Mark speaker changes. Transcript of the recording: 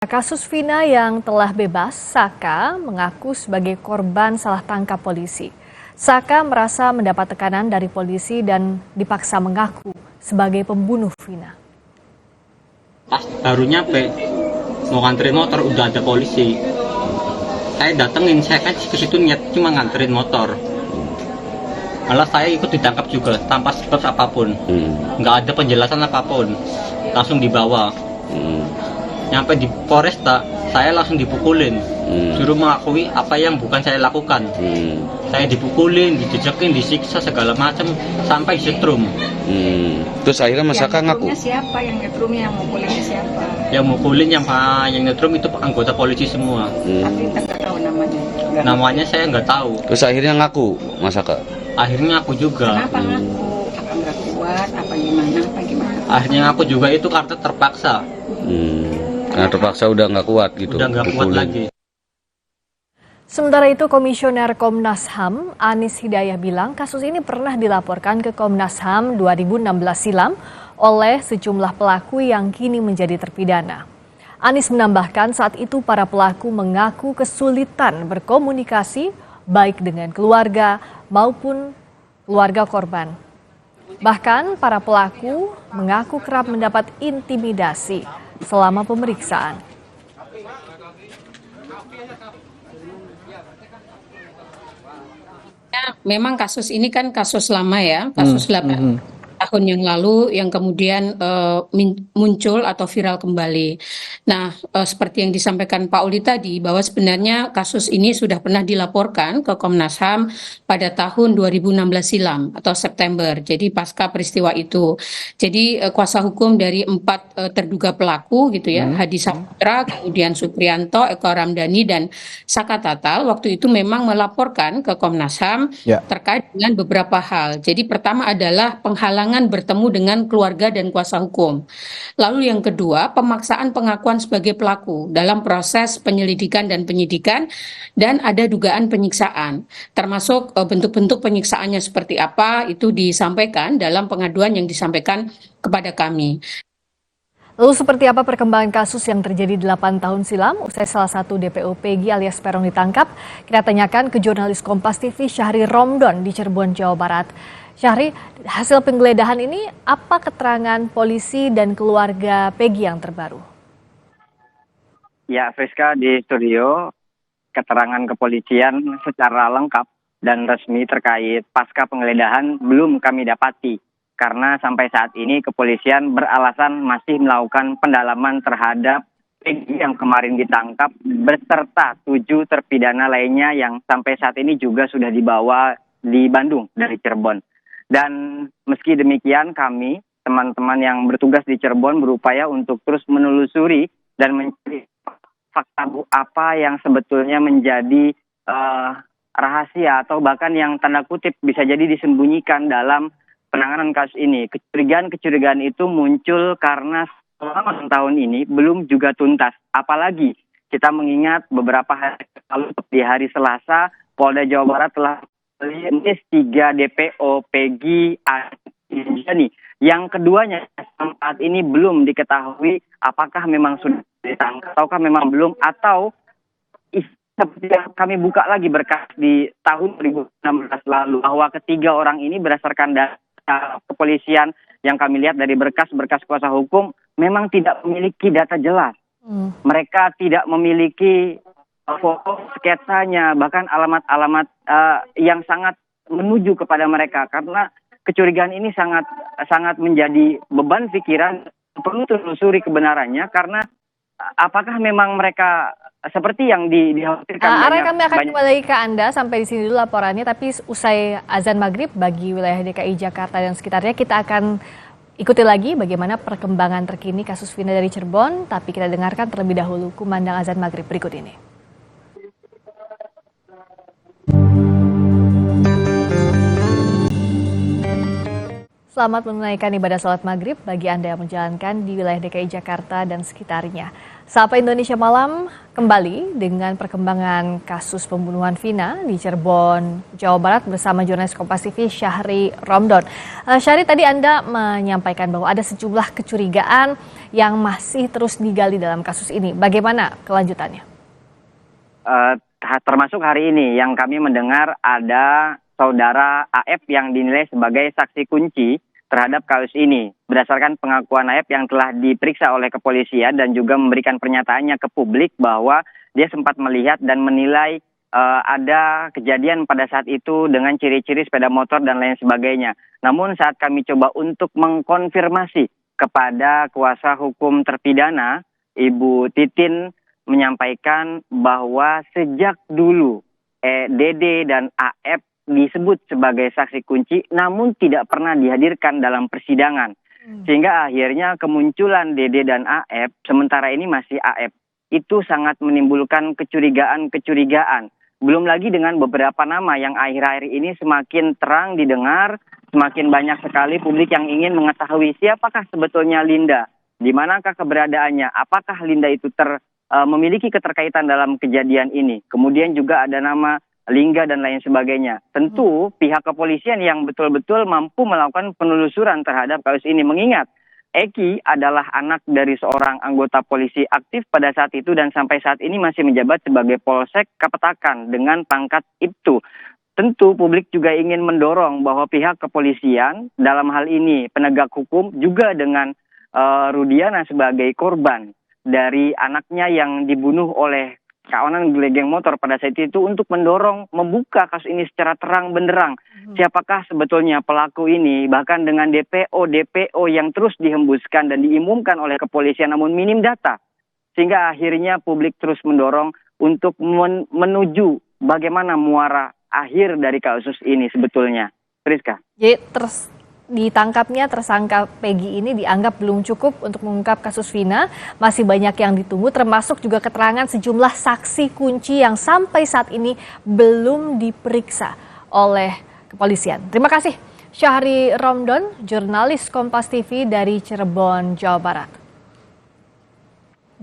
Speaker 1: Kasus Vina yang telah bebas, Saka mengaku sebagai korban salah tangkap polisi. Saka merasa mendapat tekanan dari polisi dan dipaksa mengaku sebagai pembunuh Vina.
Speaker 2: Pas baru nyampe, mau nganterin motor udah ada polisi. Saya datengin, saya kan ke situ niat cuma nganterin motor. Malah saya ikut ditangkap juga tanpa sebab apapun. Nggak ada penjelasan apapun. Langsung dibawa. Nyampe di Polresta, saya langsung dipukulin. Suruh mengakui apa yang bukan saya lakukan. Saya dipukulin, dijejekin, disiksa segala macam sampai setrum.
Speaker 3: Terus akhirnya Mas Saka ngaku.
Speaker 4: Siapa yang ngetrumnya, yang mukulinnya siapa?
Speaker 2: Yang mukulin, yang nyetrum itu anggota polisi semua.
Speaker 4: Tapi kita nggak tahu namanya.
Speaker 2: Namanya saya nggak tahu.
Speaker 3: Terus akhirnya ngaku Mas Saka.
Speaker 2: Akhirnya aku juga.
Speaker 4: Kenapa ngaku? Apa nggak kuat? Apa gimana?
Speaker 2: Akhirnya aku juga itu karena terpaksa.
Speaker 3: Karena terpaksa udah nggak kuat gitu.
Speaker 2: Udah nggak kuat lagi.
Speaker 1: Sementara itu, Komisioner Komnas HAM Anies Hidayah bilang kasus ini pernah dilaporkan ke Komnas HAM 2016 silam oleh sejumlah pelaku yang kini menjadi terpidana. Anies menambahkan saat itu para pelaku mengaku kesulitan berkomunikasi baik dengan keluarga maupun keluarga korban. Bahkan para pelaku mengaku kerap mendapat intimidasi selama pemeriksaan.
Speaker 5: Memang kasus ini kan kasus lama ya, kasus 8 tahun yang lalu yang kemudian muncul atau viral kembali. Nah, seperti yang disampaikan Pak Uli tadi, bahwa sebenarnya kasus ini sudah pernah dilaporkan ke Komnas HAM pada tahun 2016 silam atau September, jadi pasca peristiwa itu. Jadi kuasa hukum dari 4 terduga pelaku gitu ya, Hadi Saputra, kemudian Suprianto, Eko Ramdhani, dan Saka Tatal, waktu itu memang melaporkan ke Komnas HAM terkait dengan beberapa hal. Jadi pertama adalah penghalangan bertemu dengan keluarga dan kuasa hukum. Lalu yang kedua, pemaksaan pengakuan sebagai pelaku dalam proses penyelidikan dan penyidikan, dan ada dugaan penyiksaan. Termasuk bentuk-bentuk penyiksaannya seperti apa itu disampaikan dalam pengaduan yang disampaikan kepada kami.
Speaker 1: Lalu seperti apa perkembangan kasus yang terjadi 8 tahun silam usai salah satu DPO Peggy alias Peron ditangkap? Kita tanyakan ke jurnalis Kompas TV Syahri Romdon di Cirebon, Jawa Barat. Syahri, hasil penggeledahan ini apa keterangan polisi dan keluarga Peggy yang terbaru?
Speaker 6: Ya, Friska, di studio keterangan kepolisian secara lengkap dan resmi terkait pasca penggeledahan belum kami dapati. Karena sampai saat ini kepolisian beralasan masih melakukan pendalaman terhadap Peggy yang kemarin ditangkap beserta 7 terpidana lainnya yang sampai saat ini juga sudah dibawa di Bandung dari Cirebon. Dan meski demikian kami, teman-teman yang bertugas di Cirebon berupaya untuk terus menelusuri dan mencari fakta apa yang sebetulnya menjadi rahasia atau bahkan yang tanda kutip bisa jadi disembunyikan dalam penanganan kasus ini. Kecurigaan itu muncul karena selama tahun ini belum juga tuntas. Apalagi kita mengingat beberapa hari lalu di hari Selasa, Polda Jawa Barat telah merilis 3 DPO Peggy Anjani. Yang keduanya saat ini belum diketahui apakah memang sudah ditangkap ataukah memang belum, atau seperti yang kami buka lagi berkas di tahun 2016 lalu bahwa ketiga orang ini berdasarkan data kepolisian yang kami lihat dari berkas-berkas kuasa hukum memang tidak memiliki data jelas. Mereka tidak memiliki foto sketsanya, bahkan alamat-alamat yang sangat menuju kepada mereka. Karena kecurigaan ini sangat menjadi beban pikiran, perlu telusuri kebenarannya, karena apakah memang mereka seperti yang dikhawatirkan.
Speaker 1: Arah kami akan kembali ke Anda, sampai di sini dulu laporannya, tapi usai azan maghrib bagi wilayah DKI Jakarta dan sekitarnya, kita akan ikuti lagi bagaimana perkembangan terkini kasus Vina dari Cirebon, tapi kita dengarkan terlebih dahulu kumandang azan maghrib berikut ini. Selamat menunaikan ibadah salat maghrib bagi Anda yang menjalankan di wilayah DKI Jakarta dan sekitarnya. Sapa Indonesia Malam kembali dengan perkembangan kasus pembunuhan Vina di Cirebon, Jawa Barat bersama jurnalis Kompas TV Syahri Romdon. Syahri, tadi Anda menyampaikan bahwa ada sejumlah kecurigaan yang masih terus digali dalam kasus ini. Bagaimana kelanjutannya?
Speaker 6: Termasuk hari ini yang kami mendengar ada saudara AF yang dinilai sebagai saksi kunci terhadap kasus ini. Berdasarkan pengakuan AF yang telah diperiksa oleh kepolisian dan juga memberikan pernyataannya ke publik bahwa dia sempat melihat dan menilai ada kejadian pada saat itu dengan ciri-ciri sepeda motor dan lain sebagainya. Namun saat kami coba untuk mengkonfirmasi kepada kuasa hukum terpidana, Ibu Titin menyampaikan bahwa sejak dulu DD dan AF disebut sebagai saksi kunci namun tidak pernah dihadirkan dalam persidangan. Sehingga akhirnya kemunculan DD dan AF, sementara ini masih AF, itu sangat menimbulkan kecurigaan. Belum lagi dengan beberapa nama yang akhir-akhir ini semakin terang didengar, semakin banyak sekali publik yang ingin mengetahui siapakah sebetulnya Linda, di manakah keberadaannya, apakah Linda itu memiliki keterkaitan dalam kejadian ini. Kemudian juga ada nama Lingga dan lain sebagainya. Tentu pihak kepolisian yang betul-betul mampu melakukan penelusuran terhadap kasus ini, mengingat Eki adalah anak dari seorang anggota polisi aktif pada saat itu dan sampai saat ini masih menjabat sebagai Polsek Kapetakan dengan pangkat Ibtu. Tentu publik juga ingin mendorong bahwa pihak kepolisian dalam hal ini penegak hukum juga dengan Rudiana sebagai korban dari anaknya yang dibunuh oleh kawanan gelegeng motor pada saat itu untuk mendorong membuka kasus ini secara terang benderang. Siapakah sebetulnya pelaku ini, bahkan dengan DPO yang terus dihembuskan dan diumumkan oleh kepolisian namun minim data. Sehingga akhirnya publik terus mendorong untuk menuju bagaimana muara akhir dari kasus ini sebetulnya. Priska.
Speaker 1: Jadi ditangkapnya tersangka Peggy ini dianggap belum cukup untuk mengungkap kasus Vina. Masih banyak yang ditunggu, termasuk juga keterangan sejumlah saksi kunci yang sampai saat ini belum diperiksa oleh kepolisian. Terima kasih Syahri Romdon, jurnalis Kompas TV dari Cirebon, Jawa Barat.